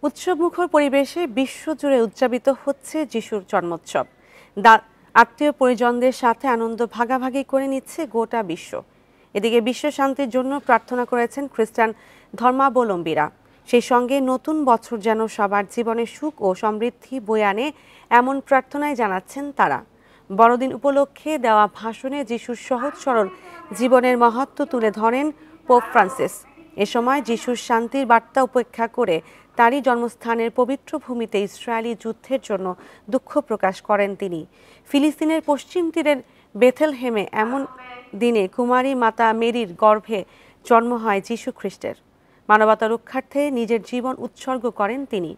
উৎসবমুখর পরিবেশে বিশ্বজুড়ে উদযাপিত হচ্ছে যিশুর জন্মোৎসব। আত্মীয় পরিজনদের সাথে আনন্দ ভাগাভাগি করে নিচ্ছে গোটা বিশ্ব। এদিকে বিশ্ব শান্তির জন্য প্রার্থনা করেছেন খ্রিস্টান ধর্মাবলম্বীরা। সেই সঙ্গে নতুন বছর যেন সবার জীবনে সুখ ও সমৃদ্ধি বয়ে আনে, এমন প্রার্থনায় জানাচ্ছেন তারা। বড়দিন উপলক্ষে দেওয়া ভাষণে যিশুর সহজ সরল জীবনের মাহাত্ম্য তুলে ধরেন পোপ ফ্রান্সিস। এ সময় যিশুর শান্তির বার্তা উপেক্ষা করে তারই জন্মস্থানের পবিত্র ভূমিতে ইসরায়েলি যুদ্ধের জন্য দুঃখ প্রকাশ করেন তিনি। ফিলিস্তিনের পশ্চিম তীরের বেথেলহেমে এমন দিনে কুমারী মাতা মেরির গর্ভে জন্ম হয় যিশু খ্রিস্টের। মানবতা রক্ষার্থে নিজের জীবন উৎসর্গ করেন তিনি।